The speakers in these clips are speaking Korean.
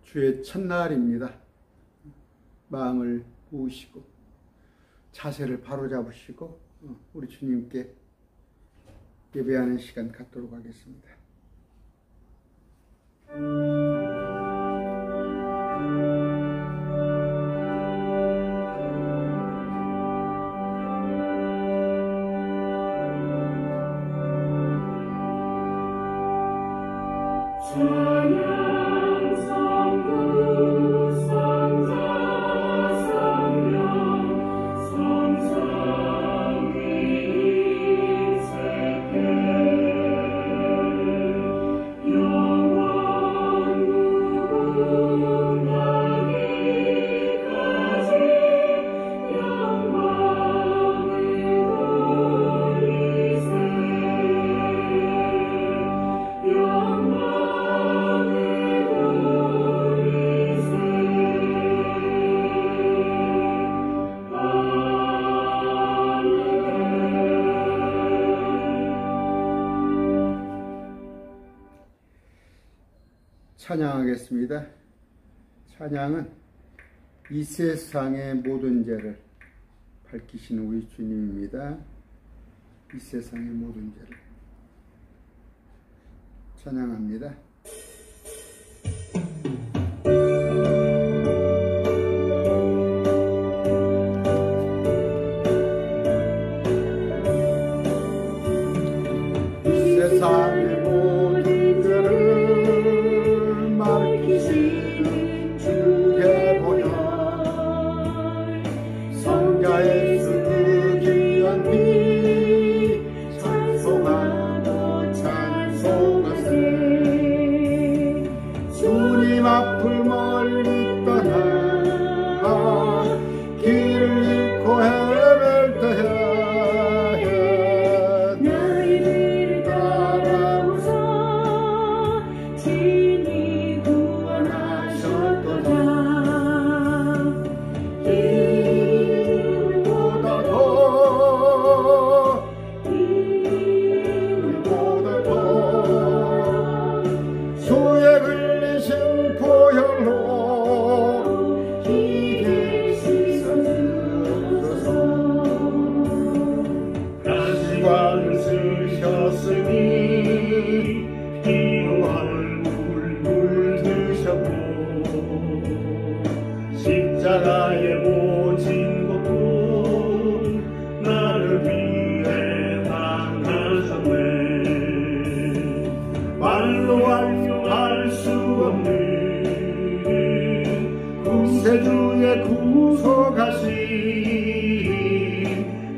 주의 첫날입니다. 마음을 모으시고 자세를 바로잡으시고 우리 주님께 예배하는 시간 갖도록 하겠습니다. 찬양하겠습니다. 찬양은 이 세상의 모든 죄를 밝히시는 우리 주님입니다. 이 세상의 모든 죄를 찬양합니다. 이 세상의 모든 죄를 주께 보여 성자의 그 귀한 피 찬송하고 찬송하세. 주님 앞을 멀리 떠나 길을 잃고 헤맬 때에 너희를 따라오서 친히 구원하셨도다. 이보다 더 주의 흘리신 보혈로 이게 씻어주소서. 가시관을 쓰셨으니 피로 얼굴 물드셨고 십자가에 모진 것도 나를 위해 당하셨네. 말로 알려할 수 없는 구세주의 구속하신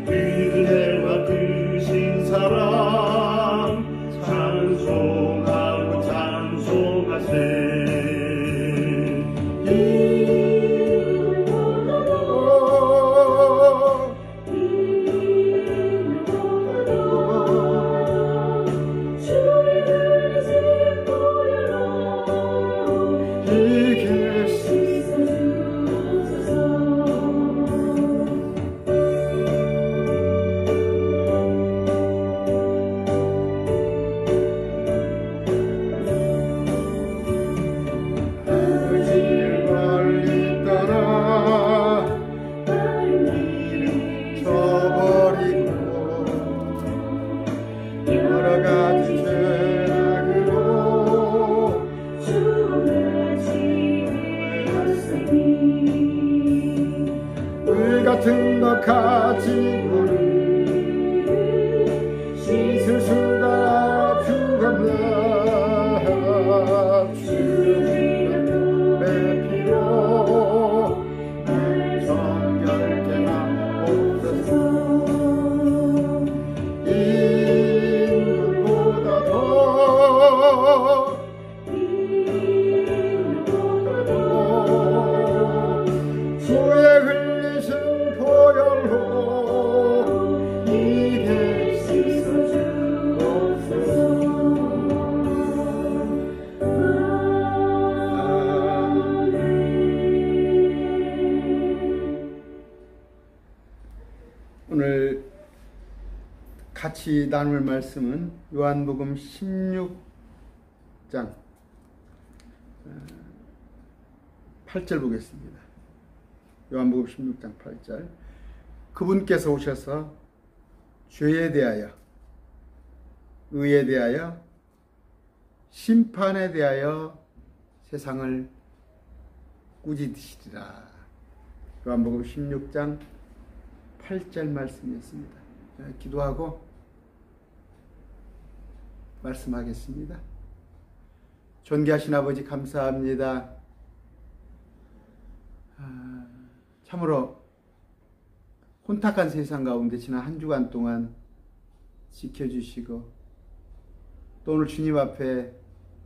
그대와 크신 사랑 찬송하고 찬송하세. 같은 것 가지고는 씻을 수가 죽었나. 주님의 피로 날 정결케 하옵소서. 이보다 더 주의 흘리신 보혈로 이게 씻어주옵소서. 오늘 같이 나눌 말씀은 요한복음 16장 8절 보겠습니다. 요한복음 16장 8절. 그분께서 오셔서 죄에 대하여, 의에 대하여, 심판에 대하여 세상을 꾸짖으시리라. 요한복음 16장 8절 말씀이었습니다. 기도하고 말씀하겠습니다. 존귀하신 아버지 감사합니다. 참으로 혼탁한 세상 가운데 지난 한 주간 동안 지켜주시고 또 오늘 주님 앞에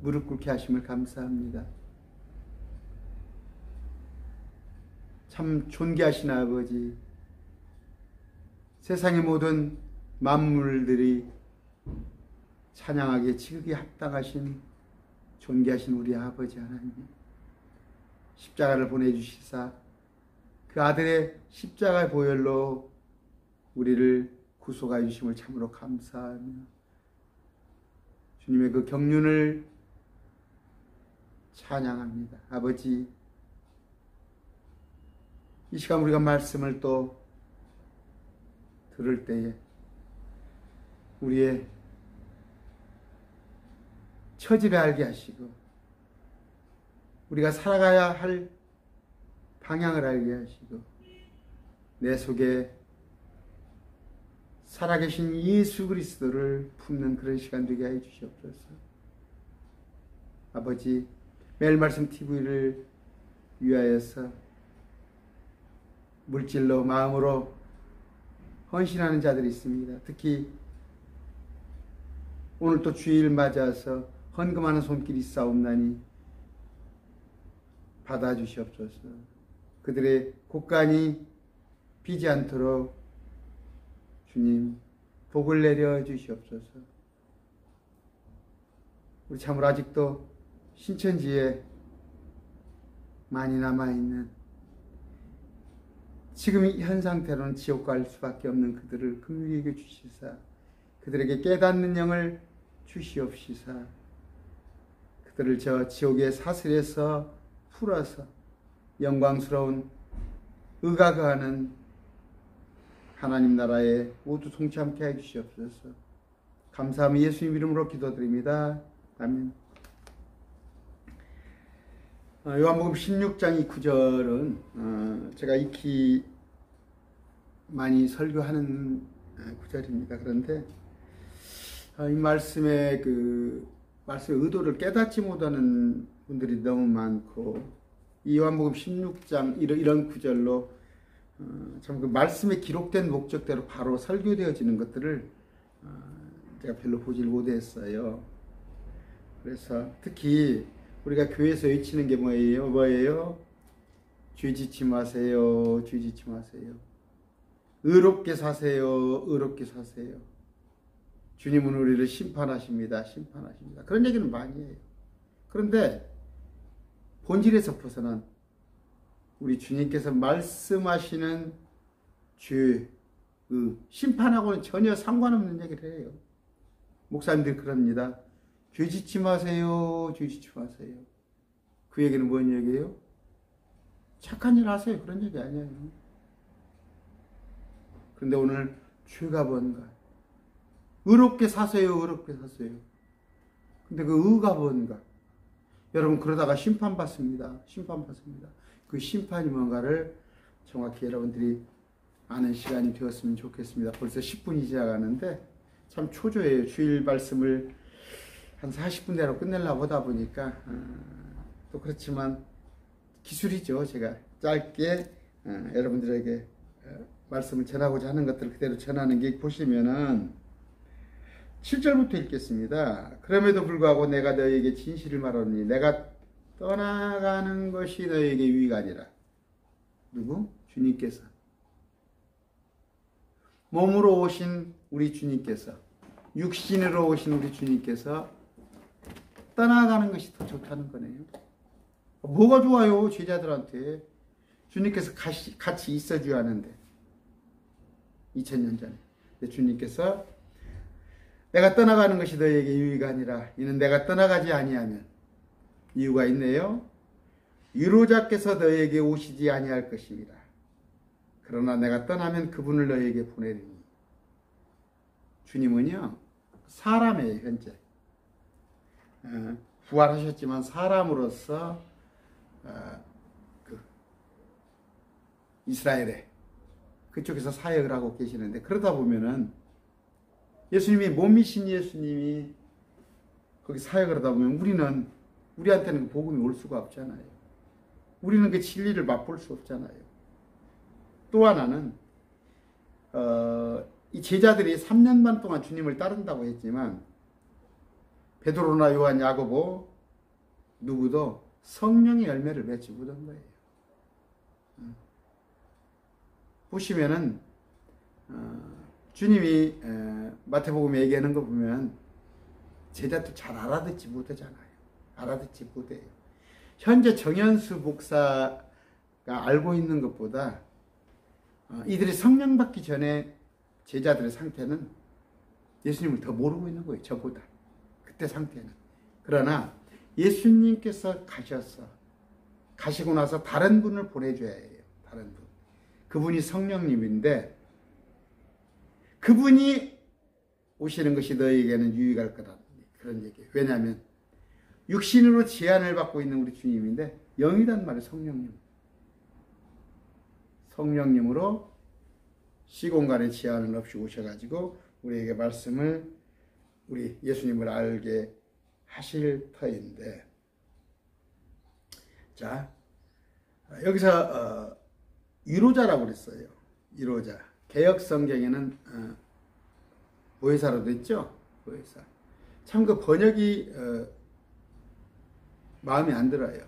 무릎 꿇게 하심을 감사합니다. 참 존귀하신 아버지, 세상의 모든 만물들이 찬양하기에 지극히 합당하신 존귀하신 우리 아버지 하나님, 십자가를 보내주시사 그 아들의 십자가의 보혈로 우리를 구속하여 주심을 참으로 감사하며 주님의 그 경륜을 찬양합니다. 아버지, 이 시간 우리가 말씀을 또 들을 때에 우리의 처지를 알게 하시고 우리가 살아가야 할 방향을 알게 하시고 내 속에 살아계신 예수 그리스도를 품는 그런 시간 되게 해 주시옵소서. 아버지, 매일 말씀 TV를 위하여서 물질로 마음으로 헌신하는 자들이 있습니다. 특히 오늘 또 주일 맞아서 헌금하는 손길이 있사옵나니 받아주시옵소서. 그들의 곳간이 비지 않도록 주님 복을 내려 주시옵소서. 우리 참으로 아직도 신천지에 많이 남아있는, 지금 현 상태로는 지옥 갈 수밖에 없는 그들을 긍휼히 여겨 주시사 그들에게 깨닫는 영을 주시옵시사 그들을 저 지옥의 사슬에서 풀어서 영광스러운 의가 거하는 하나님 나라에 모두 동참케 해 주시옵소서. 감사하며 예수님 이름으로 기도드립니다. 아멘. 요한복음 16장 9절은 제가 익히 많이 설교하는 구절입니다. 그런데 이 말씀의 말씀의 의도를 깨닫지 못하는 분들이 너무 많고, 이 요한복음 16장 이런 구절로 참 그 말씀에 기록된 목적대로 바로 설교되어지는 것들을 제가 별로 보질 못했어요. 그래서 특히 우리가 교회에서 외치는 게 뭐예요? 죄짓지 마세요. 죄짓지 마세요. 의롭게 사세요. 의롭게 사세요. 주님은 우리를 심판하십니다. 심판하십니다. 그런 얘기는 많이 해요. 그런데 본질에서 벗어난 우리 주님께서 말씀하시는 죄, 심판하고는 전혀 상관없는 얘기를 해요. 목사님들이 그럽니다. 죄짓지 마세요. 죄짓지 마세요. 그 얘기는 뭔 얘기예요? 착한 일 하세요. 그런 얘기 아니에요. 그런데 오늘 죄가 뭔가? 의롭게 사세요. 의롭게 사세요. 근데 그 의가 뭔가? 여러분, 그러다가 심판받습니다. 심판받습니다. 그 심판이 뭔가를 정확히 여러분들이 아는 시간이 되었으면 좋겠습니다. 벌써 10분이 지나가는데 참 초조해요. 주일 말씀을 한 40분 내로 끝내려고 하다 보니까 또 그렇지만 기술이죠. 제가 짧게 여러분들에게 말씀을 전하고자 하는 것들을 그대로 전하는 게, 보시면은 7절부터 읽겠습니다. 그럼에도 불구하고 내가 너희에게 진실을 말하노니 내가 떠나가는 것이 너희에게 유익 아니라. 누구? 주님께서. 몸으로 오신 우리 주님께서, 육신으로 오신 우리 주님께서 떠나가는 것이 더 좋다는 거네요. 뭐가 좋아요? 제자들한테. 주님께서 같이 있어줘야 하는데 2000년 전에 주님께서 내가 떠나가는 것이 너희에게 유의가 아니라 이는 내가 떠나가지 아니하면 이유가 있네요. 위로자께서 너희에게 오시지 아니할 것입니다. 그러나 내가 떠나면 그분을 너희에게 보내리니. 주님은요 사람이에요. 현재 부활하셨지만 사람으로서 이스라엘에 그쪽에서 사역을 하고 계시는데, 그러다 보면은 예수님이 몸이신 예수님이 거기 사역을 하다 보면 우리한테는 그 복음이 올 수가 없잖아요. 우리는 그 진리를 맛볼 수 없잖아요. 또 하나는 이 제자들이 3년 반 동안 주님을 따른다고 했지만 베드로나 요한, 야고보 누구도 성령의 열매를 맺지 못한 거예요. 보시면은 주님이 마태복음에 얘기하는 거 보면 제자도 잘 알아듣지 못하잖아요. 알아듣지 못해요. 현재 정현수 목사가 알고 있는 것보다 이들이 성령 받기 전에 제자들의 상태는 예수님을 더 모르고 있는 거예요. 저보다. 그때 상태는. 그러나 예수님께서 가시고 나서 다른 분을 보내줘야 해요. 다른 분. 그분이 성령님인데 그분이 오시는 것이 너희에게는 유익할 거다. 그런 얘기예요. 왜냐하면 육신으로 제한을 받고 있는 우리 주님인데 영이란 말이에요. 성령님. 성령님으로 시공간의 제한은 없이 오셔가지고 우리에게 말씀을, 우리 예수님을 알게 하실 터인데, 자 여기서 위로자라고 그랬어요. 위로자. 개역 성경에는 보혜사로 됐죠. 보혜사. 참 그 번역이 마음에 안 들어요.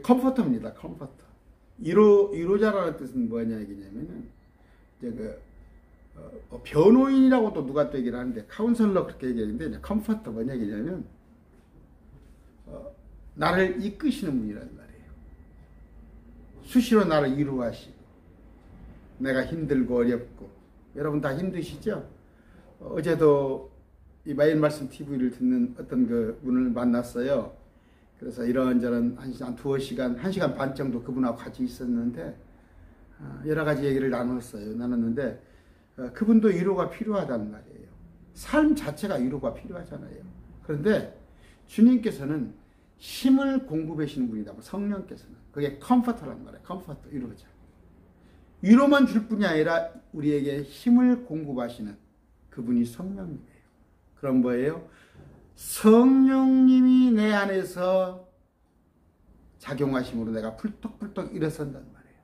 컴포터입니다. 컴포터. 위로자라는 뜻은 뭐냐 얘기냐면은 이제 변호인이라고 또 누가 또 얘기를 하는데, 카운슬러 그렇게 얘기하는데, 컴포터 뭐냐 얘기냐면 나를 이끄시는 분이란 말이에요. 수시로 나를 위로하시고, 내가 힘들고 어렵고, 여러분 다 힘드시죠? 어제도 이 마일 말씀 TV를 듣는 어떤 그 분을 만났어요. 그래서 이런저런 한 두어 시간, 1시간 반 정도 그분하고 같이 있었는데 여러 가지 얘기를 나눴는데 그분도 위로가 필요하단 말이에요. 삶 자체가 위로가 필요하잖아요. 그런데 주님께서는 힘을 공급하시는 분이다. 성령께서는. 그게 컴포터란 말이에요. 컴포터, 위로자. 위로만 줄 뿐이 아니라 우리에게 힘을 공급하시는 그분이 성령님이에요. 그럼 뭐예요? 성령님이 내 안에서 작용하심으로 내가 풀떡풀떡 일어선단 말이에요.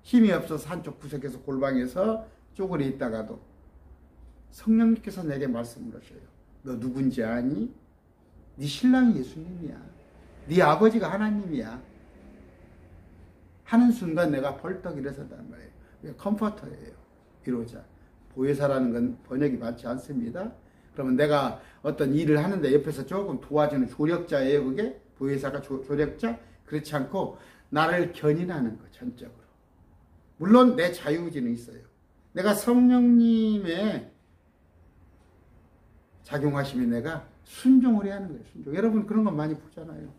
힘이 없어서 한쪽 구석에서 골방에서 쪼그려 있다가도 성령님께서 내게 말씀을 하셔요. 너 누군지 아니? 네 신랑이 예수님이야. 네 아버지가 하나님이야. 하는 순간 내가 벌떡 일어선단 말이에요. 이게 컴포터예요. 위로자. 보혜사라는 건 번역이 맞지 않습니다. 그러면 내가 어떤 일을 하는데 옆에서 조금 도와주는 조력자예요. 그게 보혜사가 조력자? 그렇지 않고 나를 견인하는 거, 전적으로. 물론 내 자유의지는 있어요. 내가 성령님의 작용하시면 내가 순종을 해야 하는 거예요. 순종. 여러분 그런 거 많이 보잖아요.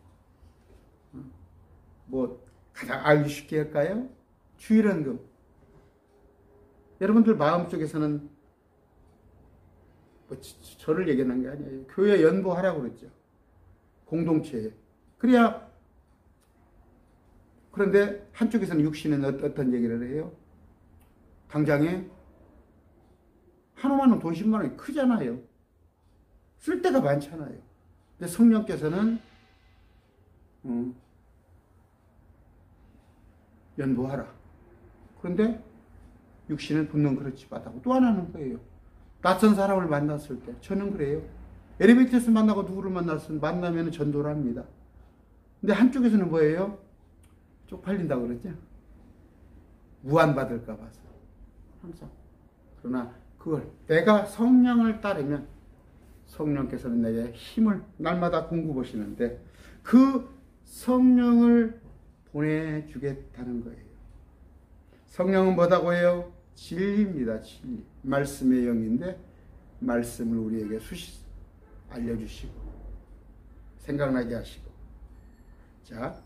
뭐 가장 알기 쉽게 할까요? 주일헌금. 여러분들 마음속에서는 뭐 저를 얘기하는 게 아니에요. 교회 연보하라고 그랬죠. 공동체에. 그런데 한쪽에서는 육신은 어떤 얘기를 해요? 당장에 한 5만 원, 돈 10만 원이 크잖아요. 쓸 데가 많잖아요. 근데 성령께서는 연보하라. 그런데 육신은 분명 그렇지 못하고, 또 하나는 거예요. 낯선 사람을 만났을 때 저는 그래요. 엘리베이터에서 만나고 누구를 만나면 전도를 합니다. 근데 한쪽에서는 뭐예요? 쪽팔린다고 그러죠. 무안받을까 봐서 항상. 그러나 그걸 내가 성령을 따르면 성령께서는 내게 힘을 날마다 공급하시는데 그 성령을 보내주겠다는 거예요. 성령은 뭐라고 해요? 진리입니다. 진리. 말씀의 영인데 말씀을 우리에게 수시 알려주시고 생각나게 하시고. 자,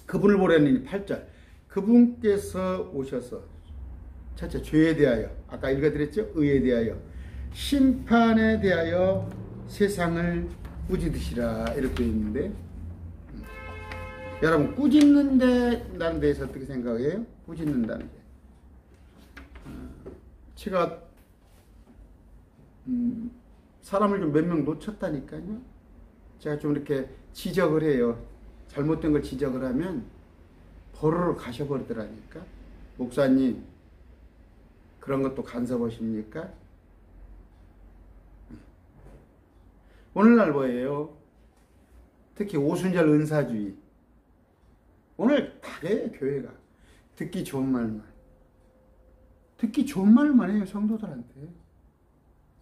그분을 보려니 8절. 그분께서 오셔서 첫째, 죄에 대하여, 아까 읽어드렸죠? 의에 대하여, 심판에 대하여 세상을 꾸짖으시라 이렇게 되어 있는데, 여러분 꾸짖는다는 데에서 어떻게 생각해요? 꾸짖는다는 게 제가 사람을 좀 몇 명 놓쳤다니까요. 제가 좀 이렇게 지적을 해요. 잘못된 걸 지적을 하면 보러로 가셔버리더라니까. 목사님 그런 것도 간섭하십니까? 오늘날 뭐예요? 특히 오순절 은사주의. 오늘 다해요, 교회가. 듣기 좋은 말만. 듣기 좋은 말만 해요, 성도들한테.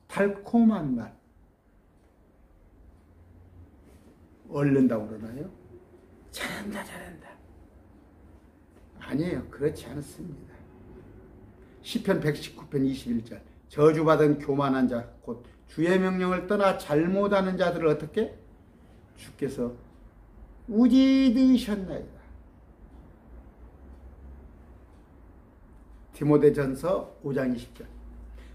달콤한 말. 얼른다고 그러나요? 잘한다, 잘한다. 아니에요, 그렇지 않습니다. 시편 119편 21절. 저주받은 교만한 자, 곧 주의 명령을 떠나 잘못하는 자들을 어떻게? 주께서 우지드셨나이다. 디모데전서 5장 20절.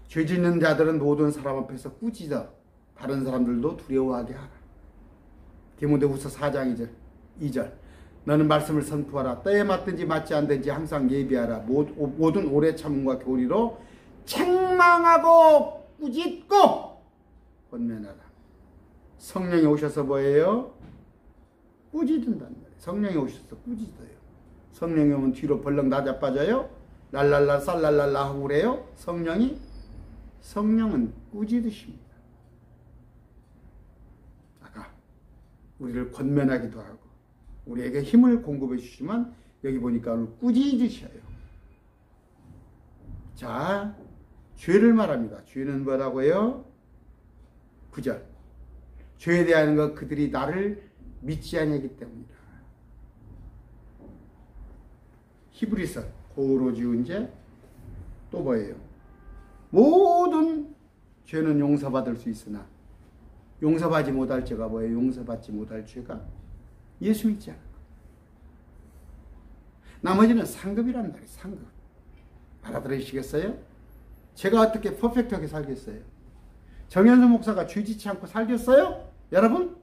죄 짓는 자들은 모든 사람 앞에서 꾸짖어 다른 사람들도 두려워하게 하라. 디모데후서 4장 2절. 너는 말씀을 선포하라. 때에 맞든지 맞지 않든지 항상 예비하라. 모든 오래 참음과 교리로 책망하고 꾸짖고 권면하라. 성령이 오셔서 뭐예요? 꾸짖는단 말이에요. 성령이 오셔서 꾸짖어요. 성령이 오면 뒤로 벌렁 낮아빠져요. 랄랄라 쌀랄랄라 하고 그래요. 성령은 꾸짖으십니다. 아까 우리를 권면하기도 하고 우리에게 힘을 공급해 주시면 여기 보니까 꾸짖으셔요. 자, 죄를 말합니다. 죄는 뭐라고요? 9절. 죄에 대한 것 그들이 나를 믿지 아니하기 때문이다. 히브리서 고로 지은 죄 또 뭐예요? 모든 죄는 용서받을 수 있으나 용서받지 못할 죄가 뭐예요? 용서받지 못할 죄가 예수 믿지 않은 것. 나머지는 상급이란 말이에요. 상급. 알아들으시겠어요? 제가 어떻게 퍼펙트하게 살겠어요? 정현수 목사가 죄 짓지 않고 살겠어요? 여러분?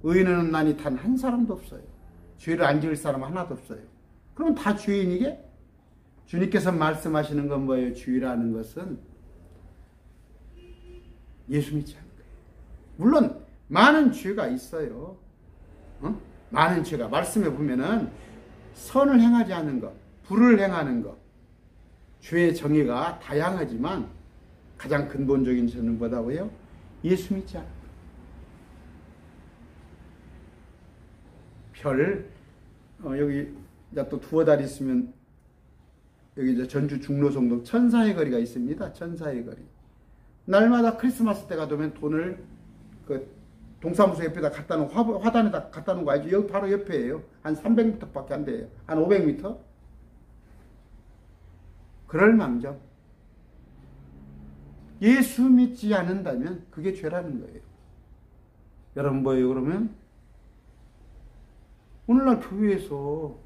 의인은 난이 단 한 사람도 없어요. 죄를 안 지을 사람 하나도 없어요. 그럼 다 죄인이게? 주님께서 말씀하시는 건 뭐예요? 죄라는 것은 예수 믿지 않는 거예요. 물론 많은 죄가 있어요. 많은 죄가 말씀에 보면은 선을 행하지 않는 것, 불을 행하는 것, 죄의 정의가 다양하지만 가장 근본적인 죄는 뭐다고요? 예수 믿지 않는 것. 여기 또 두어 달 있으면 여기 이제 전주 중로성동 천사의 거리가 있습니다. 천사의 거리. 날마다 크리스마스 때가 되면 돈을 그 동사무소 옆에다 갖다 놓은 화단에다 갖다 놓은 거 알죠? 여기 바로 옆에예요. 한 300m 밖에 안 돼요. 한 500m? 그럴 망정 예수 믿지 않는다면 그게 죄라는 거예요. 여러분 뭐예요 그러면? 오늘날 교회에서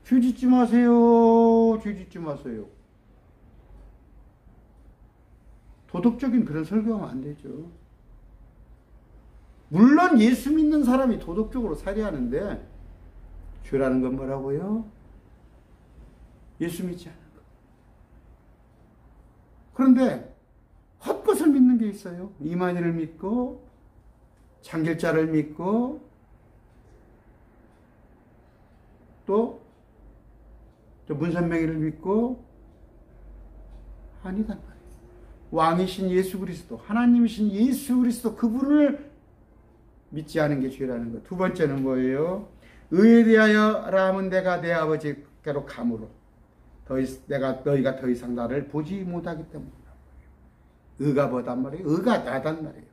죄 짓지 마세요. 죄 짓지 마세요. 도덕적인 그런 설교하면 안 되죠. 물론 예수 믿는 사람이 도덕적으로 살아야 하는데 죄라는 건 뭐라고요? 예수 믿지 않는 것. 그런데 헛것을 믿는 게 있어요. 이만희를 믿고 장길자를 믿고 또 문선명이를 믿고 아니단 말이에요. 왕이신 예수 그리스도, 하나님이신 예수 그리스도 그분을 믿지 않은 게 죄라는 것. 두 번째는 뭐예요? 의에 대하여라 하면 내가 내 아버지께로 가므로 너희가 더 이상 나를 보지 못하기 때문이다. 의가 뭐단 말이에요? 의가 나단 말이에요.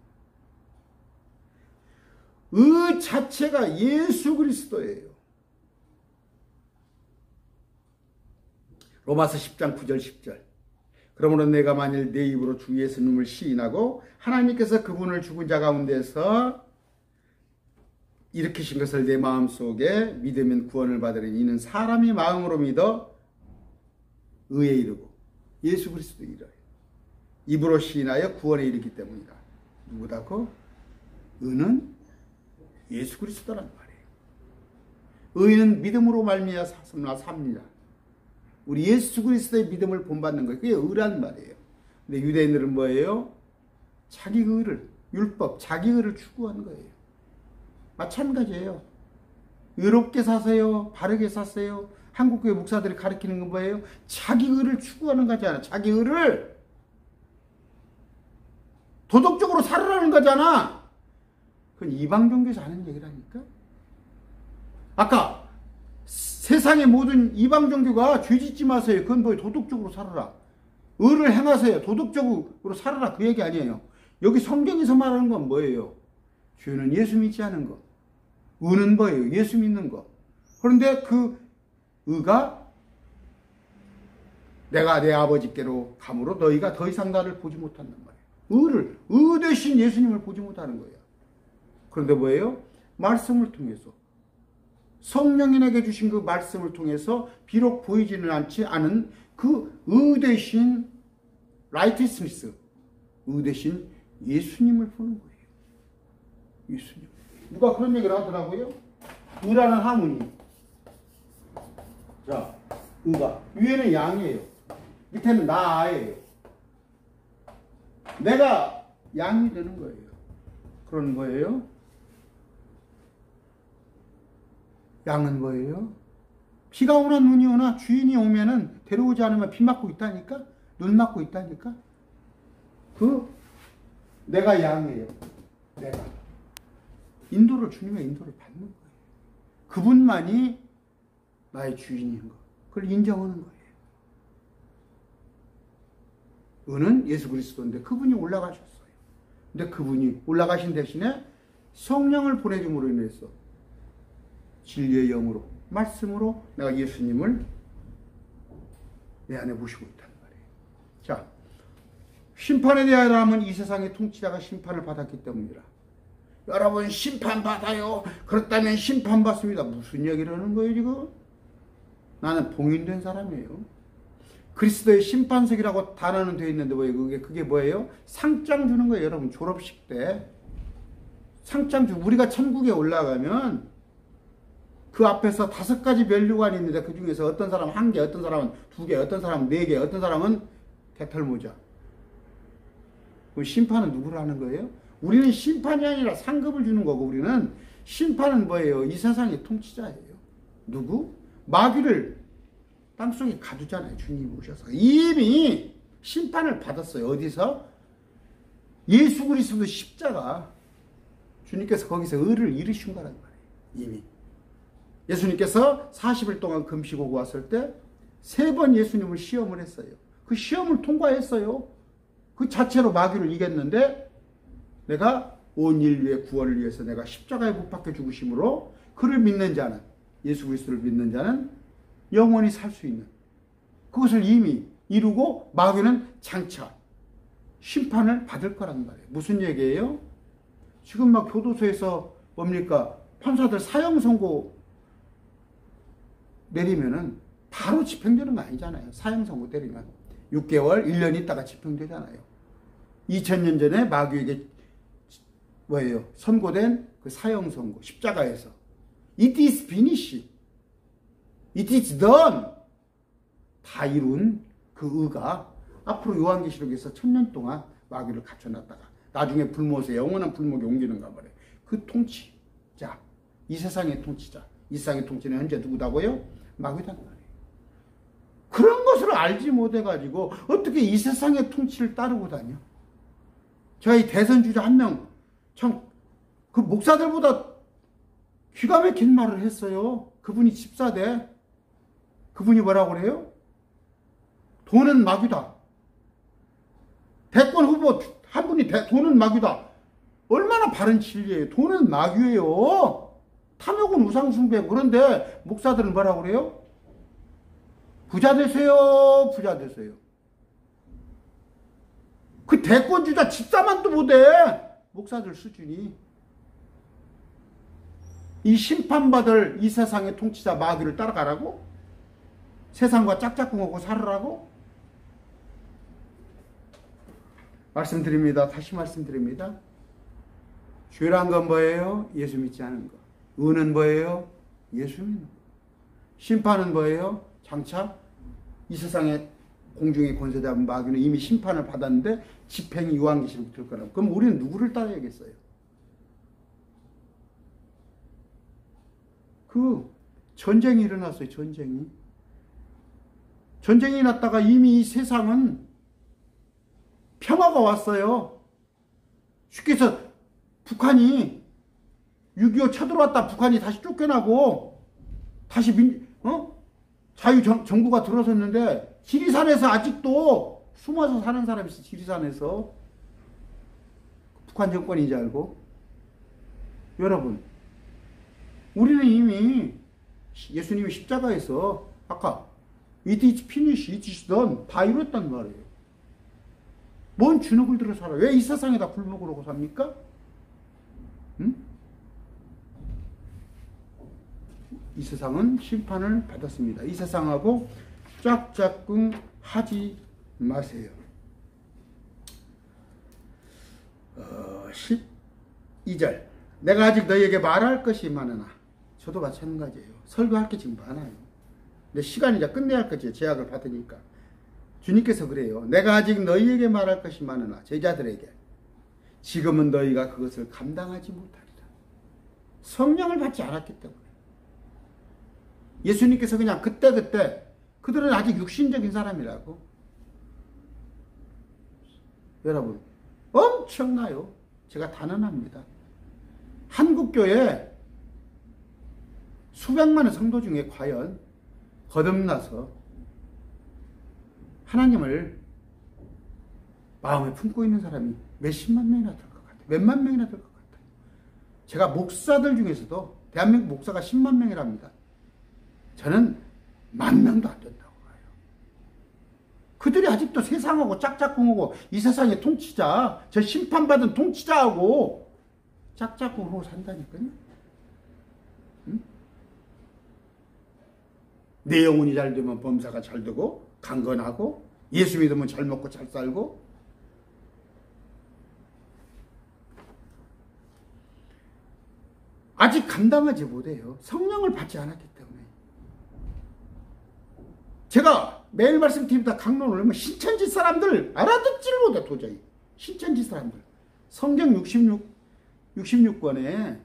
의 자체가 예수 그리스도예요. 로마서 10장 9절 10절. 그러므로 내가 만일 내 입으로 주 예수님을 시인하고 하나님께서 그분을 죽은 자 가운데서 일으키신 것을 내 마음속에 믿으면 구원을 받으리니 이는 사람이 마음으로 믿어 의에 이르고 예수 그리스도에 이르러 입으로 시인하여 구원에 이르기 때문이다. 누구다고? 의는 예수 그리스도란 말이에요. 의는 믿음으로 말미암아 삽니다. 우리 예수 그리스도의 믿음을 본받는 거예요. 그게 의란 말이에요. 근데 유대인들은 뭐예요? 자기 의를, 율법, 자기 의를 추구하는 거예요. 마찬가지예요. 의롭게 사세요. 바르게 사세요. 한국교회 목사들이 가르치는 건 뭐예요? 자기 의를 추구하는 거잖아. 자기 의를 도덕적으로 살으라는 거잖아. 그건 이방 종교에서 하는 얘기라니까. 아까 세상의 모든 이방 종교가 죄 짓지 마세요. 그건 뭐 도덕적으로 살아라. 의를 행하세요. 도덕적으로 살아라. 그 얘기 아니에요. 여기 성경에서 말하는 건 뭐예요? 죄는 예수 믿지 않은 것. 의는 뭐예요? 예수 믿는 것. 그런데 그 의가 내가 내 아버지께로 감으로 너희가 더 이상 나를 보지 못한단 말이에요. 의 대신 예수님을 보지 못하는 거예요. 그런데 뭐예요? 말씀을 통해서 성령님에게 주신 그 말씀을 통해서 비록 보이지는 않은 그 의 대신 라이트스미스, 의 대신 예수님을 보는 거예요. 예수님. 누가 그런 얘기를 하더라고요? 의라는 하모니. 자, 의가. 위에는 양이에요. 밑에는 나예요. 내가 양이 되는 거예요. 그런 거예요. 양은 뭐예요? 비가 오나 눈이 오나 주인이 오면은 데려오지 않으면 비 맞고 있다니까? 눈 맞고 있다니까? 내가 양이에요. 내가. 주님의 인도를 받는 거예요. 그분만이 나의 주인인 거. 그걸 인정하는 거예요. 의는 예수 그리스도인데 그분이 올라가셨어요. 근데 그분이 올라가신 대신에 성령을 보내줌으로 인해서 진리의 영으로, 말씀으로 내가 예수님을 내 안에 모시고 있단 말이에요. 자, 심판에 대하여 하면 이 세상의 통치자가 심판을 받았기 때문이라. 여러분 심판받아요. 그렇다면 심판받습니다. 무슨 얘기를 하는 거예요 지금? 나는 봉인된 사람이에요. 그리스도의 심판석이라고 단어는 되어 있는데 뭐예요? 그게 뭐예요? 상장 주는 거예요. 여러분 졸업식 때 상장 주고 우리가 천국에 올라가면 그 앞에서 5가지 면류관이 있는데 그 중에서 어떤 사람은 1개, 어떤 사람은 2개, 어떤 사람은 4개, 어떤 사람은 개털모자. 그럼 심판은 누구를 하는 거예요? 우리는 심판이 아니라 상급을 주는 거고 우리는 심판은 뭐예요? 이 세상의 통치자예요. 누구? 마귀를 땅속에 가두잖아요. 주님이 오셔서. 이미 심판을 받았어요. 어디서? 예수 그리스도 십자가. 주님께서 거기서 의를 이루신 거란 말이에요. 이미. 예수님께서 40일 동안 금식하고 왔을 때 3번 예수님을 시험을 했어요. 그 시험을 통과했어요. 그 자체로 마귀를 이겼는데 내가 온 인류의 구원을 위해서 내가 십자가에 못 박혀 죽으심으로 그를 믿는 자는, 예수 그리스도를 믿는 자는 영원히 살 수 있는 그것을 이미 이루고 마귀는 장차 심판을 받을 거란 말이에요. 무슨 얘기예요? 지금 막 교도소에서 뭡니까? 판사들 사형 선고 내리면은 바로 집행되는 거 아니잖아요. 사형 선고 때리면 6개월, 1년 있다가 집행되잖아요. 2000년 전에 마귀에게 뭐예요? 선고된 그 사형 선고 십자가에서 It is finished. It is done. 다 이룬 그 의가 앞으로 요한계시록에서 1000년 동안 마귀를 갖춰놨다가 나중에 불못에 영원한 불목에 옮기는가 말이에요. 그 통치자, 이 세상의 통치자, 이 세상의 통치는 현재 누구다고요? 마귀단 말이에요. 그런 것을 알지 못해가지고 어떻게 이 세상의 통치를 따르고 다녀? 저희 대선주자 한 명 참 그 목사들보다 기가 막힌 말을 했어요. 그분이 집사대. 그분이 뭐라고 그래요? 돈은 마귀다. 대권 후보 한 분이 돈은 마귀다. 얼마나 바른 진리예요. 돈은 마귀예요. 탐욕은 우상숭배. 그런데 목사들은 뭐라고 그래요? 부자 되세요. 부자 되세요. 그 대권주자 집사만도 못해. 목사들 수준이. 이 심판받을 이 세상의 통치자 마귀를 따라가라고? 세상과 짝짝꿍하고 살으라고? 말씀드립니다. 다시 말씀드립니다. 죄란 건 뭐예요? 예수 믿지 않은 거. 의는 뭐예요? 예수 믿는 거. 심판은 뭐예요? 장차 이 세상에 공중에 권세자인 마귀는 이미 심판을 받았는데 집행이 유한기실로 될 거라고. 그럼 우리는 누구를 따라야겠어요? 그 전쟁이 일어났어요. 전쟁이 났다가 이미 이 세상은 평화가 왔어요. 쉽게 해서 북한이 6.25 쳐들어왔다 북한이 다시 쫓겨나고 다시 자유정부가 들어섰는데 지리산에서 아직도 숨어서 사는 사람이 있어. 지리산에서 북한 정권인지 알고. 여러분, 우리는 이미 예수님이 십자가에서 아까 It is finished, it is done 다 이뤘단 말이에요. 뭔 주눅을 들어 살아? 왜 이 세상에다 굴복을 하고 삽니까? 응? 이 세상은 심판을 받았습니다. 이 세상하고 짝짝꿍 하지 마세요. 12절 내가 아직 너희에게 말할 것이 많으나. 저도 마찬가지예요. 설교할 게 지금 많아요. 근데 시간이 이제 끝내야 할 거지. 제약을 받으니까. 주님께서 그래요. 내가 아직 너희에게 말할 것이 많으나 제자들에게 지금은 너희가 그것을 감당하지 못하리라. 성령을 받지 않았기 때문에. 예수님께서 그냥 그때 그들은 아직 육신적인 사람이라고. 여러분 엄청나요. 제가 단언합니다. 한국교회 수백만의 성도 중에 과연 거듭나서 하나님을 마음에 품고 있는 사람이 몇십만 명이나 될 것 같아요. 몇만 명이나 될 것 같아요. 제가 목사들 중에서도 대한민국 목사가 10만 명이랍니다. 저는 10,000명도 안 된다고 봐요. 그들이 아직도 세상하고 짝짝꿍하고 이 세상의 통치자, 저 심판받은 통치자하고 짝짝꿍하고 산다니까요. 응? 내 영혼이 잘 되면 범사가 잘 되고 강건하고 예수 믿으면 잘 먹고 잘 살고. 아직 감당하지 못해요. 성령을 받지 않았기 때문에. 제가 매일 말씀드립니다. 강론을 하면 신천지 사람들 알아듣지를 못해. 도저히. 신천지 사람들. 성경 66권에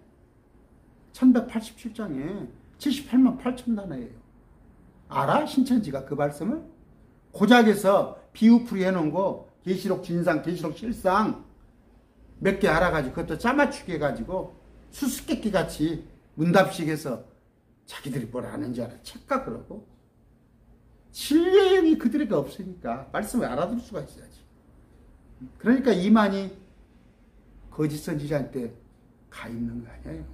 1187장에 78만 8천 단어예요. 알아? 신천지가 그 말씀을? 고작에서 비유풀이 해놓은 거 계시록 진상, 계시록 실상 몇 개 알아가지고 그것도 짜맞추게 해가지고 수수께끼 같이 문답식 해서 자기들이 뭘 아는지 알아. 착각 그러고. 진리의 영이 그들에게 없으니까 말씀을 알아들 수가 있어야지. 그러니까 이만희 거짓 선지자한테 가 있는 거 아니에요.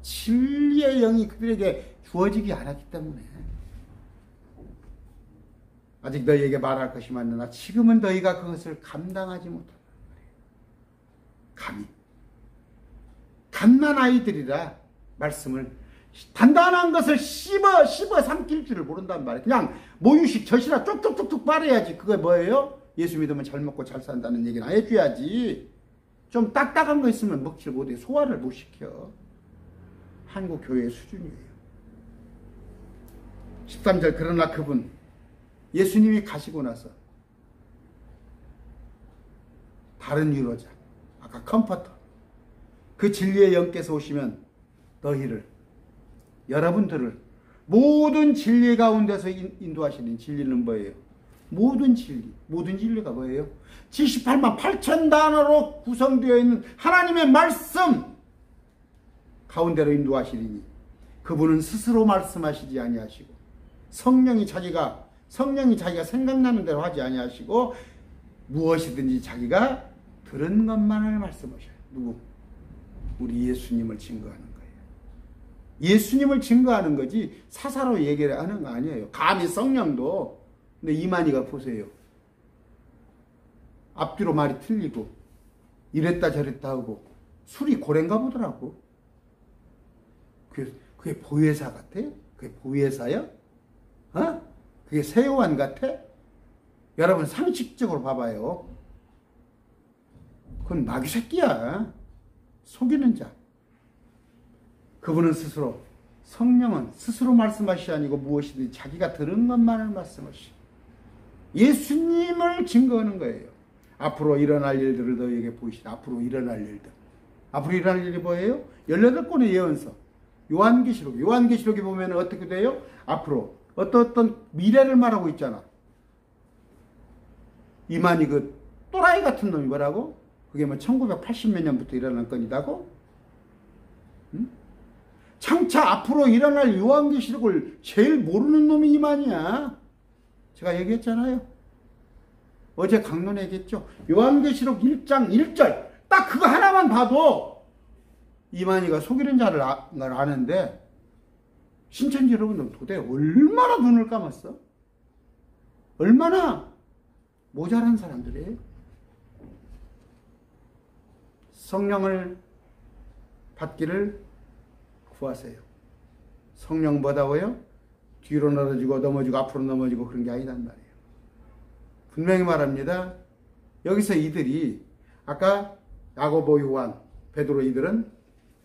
진리의 영이 그들에게 주어지지 않았기 때문에. 아직 너희에게 말할 것이 많으나 지금은 너희가 그것을 감당하지 못한다. 감히 갓난아이들이라 말씀을 단단한 것을 씹어 삼킬 줄을 모른단 말이에요. 그냥 모유식 젖이라 쪽쪽쪽쪽 빨아야지. 그게 뭐예요? 예수 믿으면 잘 먹고 잘 산다는 얘기는 안 해줘야지. 좀 딱딱한 거 있으면 먹지 못해. 소화를 못 시켜. 한국 교회의 수준이에요. 13절 그러나 그분 예수님이 가시고 나서 다른 위로자 아까 컴포터 그 진리의 영께서 오시면 너희를 여러분들을 모든 진리 가운데서 인도하시는 진리는 뭐예요? 모든 진리가 뭐예요? 78만 8천 단어로 구성되어 있는 하나님의 말씀 가운데로 인도하시리니 그분은 스스로 말씀하시지 아니하시고 성령이 자기가 생각나는 대로 하지 아니하시고 무엇이든지 자기가 들은 것만을 말씀하셔요. 누구? 우리 예수님을 증거하는 거예요. 예수님을 증거하는 거지 사사로 얘기를 하는 거 아니에요. 감히 성령도. 근데 이만희가 보세요. 앞뒤로 말이 틀리고 이랬다 저랬다 하고 술이 고래인가 보더라고. 그게 보혜사 같아? 그게 보혜사야? 어? 그게 세요한 같아? 여러분 상식적으로 봐봐요. 그건 마귀 새끼야. 속이는 자. 그분은 스스로, 성령은 스스로 말씀하시 아니고 무엇이든지 자기가 들은 것만을 말씀하시. 예수님을 증거하는 거예요. 앞으로 일어날 일들을 너희에게 보이시다. 앞으로 일어날 일들. 앞으로 일어날 일이 뭐예요? 18권의 예언서. 요한계시록에 보면 어떻게 돼요? 앞으로 어떤 미래를 말하고 있잖아. 이만희 그 또라이 같은 놈이 뭐라고? 그게 뭐 1980몇 년부터 일어난 건이라고? 응? 장차 앞으로 일어날 요한계시록을 제일 모르는 놈이 이만희야. 제가 얘기했잖아요. 어제 강론에 얘기했죠. 요한계시록 1장 1절 딱 그거 하나만 봐도 이만희가 속이는 자를 아는데 신천지 여러분들 도대체 얼마나 눈을 감았어? 얼마나 모자란 사람들이에요? 성령을 받기를 구하세요. 성령 뭐다고요? 뒤로 넘어지고 앞으로 넘어지고 그런 게 아니단 말이에요. 분명히 말합니다. 여기서 이들이 아까 야고보, 요한, 베드로 이들은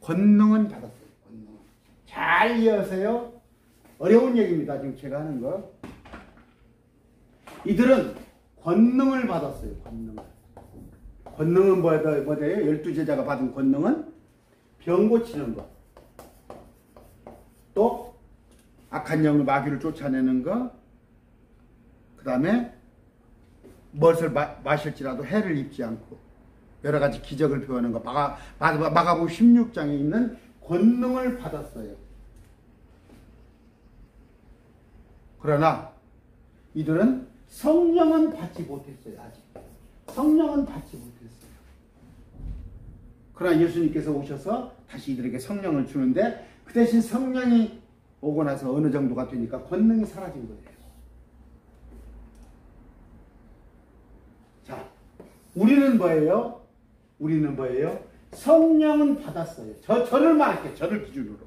권능은 받았어요. 권능. 잘 이해하세요. 어려운 얘기입니다. 지금 제가 하는 거. 이들은 권능을 받았어요. 권능은 뭐예요? 12제자가 받은 권능은 병 고치는 것. 또 악한 영을 마귀를 쫓아내는 것. 그 다음에 무엇을 마실지라도 해를 입지 않고 여러 가지 기적을 표하는 것. 마가복음 16장에 있는 권능을 받았어요. 그러나 이들은 성령은 받지 못했어요. 아직. 성령은 받지 못했어요. 그러나 예수님께서 오셔서 다시 이들에게 성령을 주는데 그 대신 성령이 오고 나서 어느 정도가 되니까 권능이 사라진 거예요. 자, 우리는 뭐예요? 성령은 받았어요. 저를 말할게요. 저를 기준으로.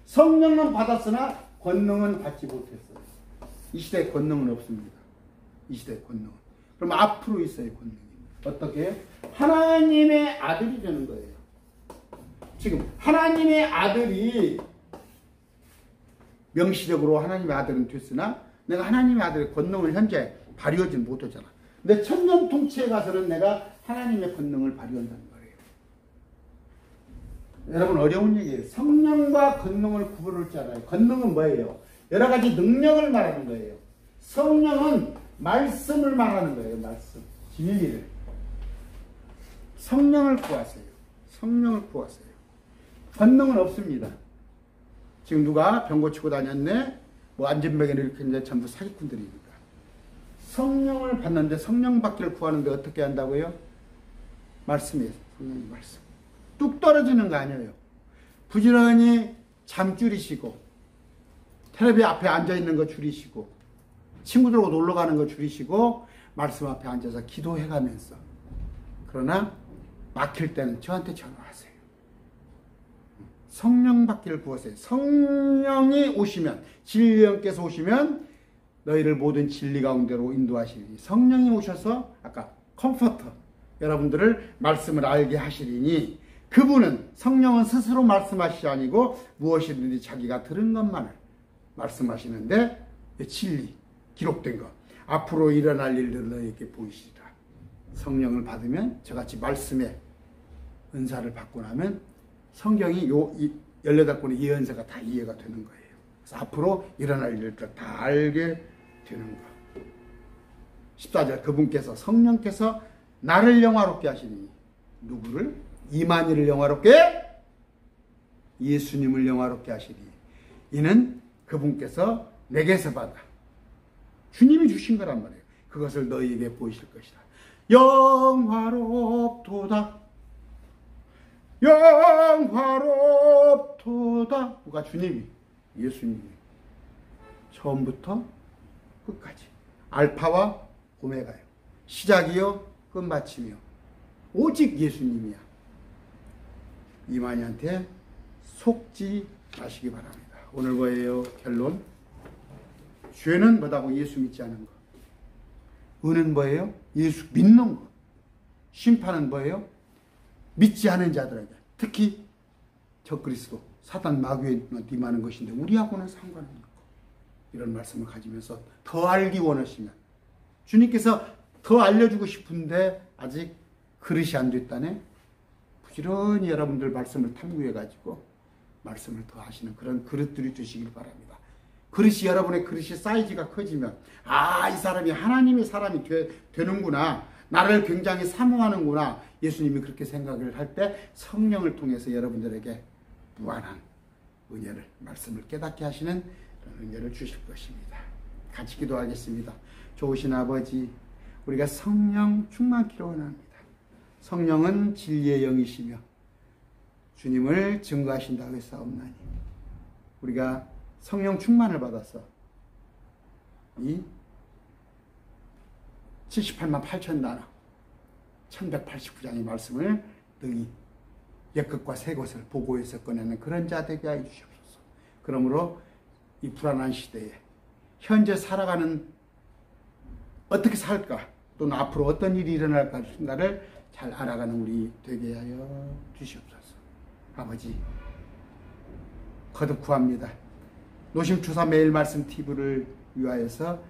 성령은 받았으나 권능은 받지 못했어요. 이 시대에 권능은 없습니다. 이 시대에 권능은. 그럼 앞으로 있어요, 권능이. 어떻게 해요? 하나님의 아들이 되는 거예요. 지금 하나님의 아들이 명시적으로 하나님의 아들은 됐으나 내가 하나님의 아들의 권능을 현재 발휘하지 못하잖아. 근데 천년통치에 가서는 내가 하나님의 권능을 발휘한다는 거예요. 여러분 어려운 얘기예요. 성령과 권능을 구분할 줄 알아요. 권능은 뭐예요? 여러 가지 능력을 말하는 거예요. 성령은 말씀을 말하는 거예요. 말씀. 진리를. 성령을 구하세요. 성령을 구하세요. 권능은 없습니다. 지금 누가 병 고치고 다녔네? 뭐 안전병을 일으켰는데 전부 사기꾼들입니다. 성령을 받는데 성령 받기를 구하는데 어떻게 한다고요? 말씀이에요. 성령의 말씀. 뚝 떨어지는 거 아니에요. 부지런히 잠 줄이시고 텔레비 앞에 앉아있는 거 줄이시고 친구들하고 놀러 가는 거 줄이시고 말씀 앞에 앉아서 기도해가면서 그러나 막힐 때는 저한테 전화하세요. 성령 받기를 구하세요. 성령이 오시면 진리의 영께서 오시면 너희를 모든 진리 가운데로 인도하시리니 성령이 오셔서 아까 컴포터 여러분들을 말씀을 알게 하시리니 그분은 성령은 스스로 말씀하시지 아니고 무엇이든지 자기가 들은 것만을 말씀하시는데 진리 기록된 것 앞으로 일어날 일들을 너희에게 보이시리라. 성령을 받으면 저같이 말씀의 은사를 받고 나면 성경이 18권의 예언서가 다 이해가 되는 거예요. 그래서 앞으로 일어날 일들을 다 알게 되는 것. 14절 그분께서 성령께서 나를 영화롭게 하시니 누구를? 이만희를 영화롭게 예수님을 영화롭게 하시니 이는 그분께서 내게서 받아 주님이 주신 거란 말이에요. 그것을 너희에게 보이실 것이다. 영화롭도다 영화롭도다. 누가? 주님이, 예수님이. 처음부터 끝까지 알파와 오메가요, 시작이요 끝마침이요, 오직 예수님이야. 이만희한테 속지 마시기 바랍니다. 오늘 뭐예요? 결론. 죄는 뭐다고? 예수 믿지 않은 거. 의는 뭐예요? 예수 믿는 거. 심판은 뭐예요? 믿지 않은 자들에게, 특히 적그리스도 사단 마귀에 임하는 것인데 우리하고는 상관은 없고, 이런 말씀을 가지면서 더 알기 원하시면, 주님께서 더 알려주고 싶은데 아직 그릇이 안 됐다네. 부지런히 여러분들 말씀을 탐구해 가지고 말씀을 더 하시는 그런 그릇들이 되시길 바랍니다. 그릇이, 여러분의 그릇이 사이즈가 커지면, 이 사람이 하나님의 사람이 되는구나, 나를 굉장히 사모하는구나, 예수님이 그렇게 생각을 할 때 성령을 통해서 여러분들에게 무한한 은혜를, 말씀을 깨닫게 하시는 그런 은혜를 주실 것입니다. 같이 기도하겠습니다. 좋으신 아버지, 우리가 성령 충만키를 원합니다. 성령은 진리의 영이시며 주님을 증거하신다고 했사옵나니, 우리가 성령 충만을 받아서 이 78만 8천 단어 1189장의 말씀을 능히 옛것과 새것을 보고해서 꺼내는 그런 자 되게 하여 주시옵소서. 그러므로 이 불안한 시대에 현재 살아가는, 어떻게 살까, 또는 앞으로 어떤 일이 일어날까를 잘 알아가는 우리 되게 하여 주시옵소서. 아버지, 거듭 구합니다. 노심초사 매일 말씀 TV를 위하여서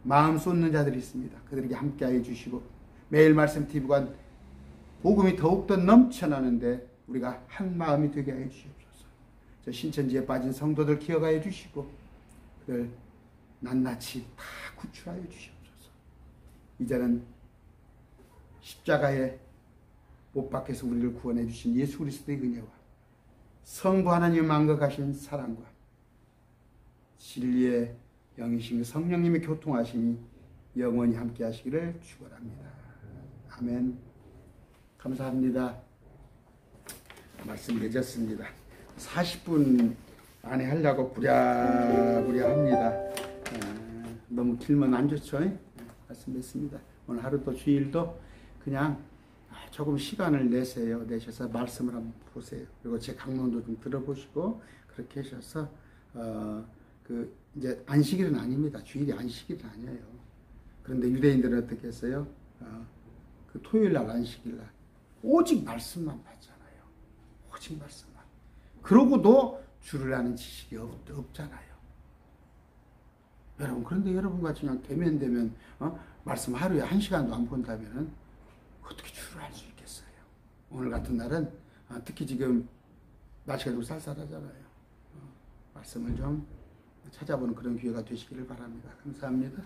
마음 쏟는 자들이 있습니다. 그들에게 함께하여 주시고, 매일 말씀 TV가 복음이 더욱더 넘쳐나는데 우리가 한 마음이 되게 하여 주시옵소서. 저 신천지에 빠진 성도들 기억하여 주시고, 그들 낱낱이 다 구출하여 주시옵소서. 이제는 십자가에 못 박혀서 우리를 구원해 주신 예수 그리스도의 은혜와 성부 하나님의 만극하신 사랑과 진리의 영이신 성령님의 교통하심이 영원히 함께 하시기를 축원합니다. 아멘. 감사합니다. 말씀 늦었습니다. 40분 안에 하려고 부랴부랴 합니다. 너무 길면 안 좋죠? 말씀 냈습니다. 오늘 하루도 주일도 그냥 조금 시간을 내셔서 말씀을 한번 보세요. 그리고 제 강론도 좀 들어보시고, 그렇게 하셔서 이제 안식일은 아닙니다. 주일이 안식일은 아니에요. 그런데 유대인들은 어떻게 했어요? 그 토요일 날, 안식일 날 오직 말씀만 받잖아요. 오직 말씀만. 그러고도 주를 아는 지식이 없잖아요. 여러분, 그런데 여러분같이 그냥 되면 말씀 하루에 1시간도 안 본다면 어떻게 주를 알 수 있겠어요? 오늘 같은 날은 특히 지금 날씨가 좀 쌀쌀하잖아요. 말씀을 좀 찾아보는 그런 기회가 되시기를 바랍니다. 감사합니다.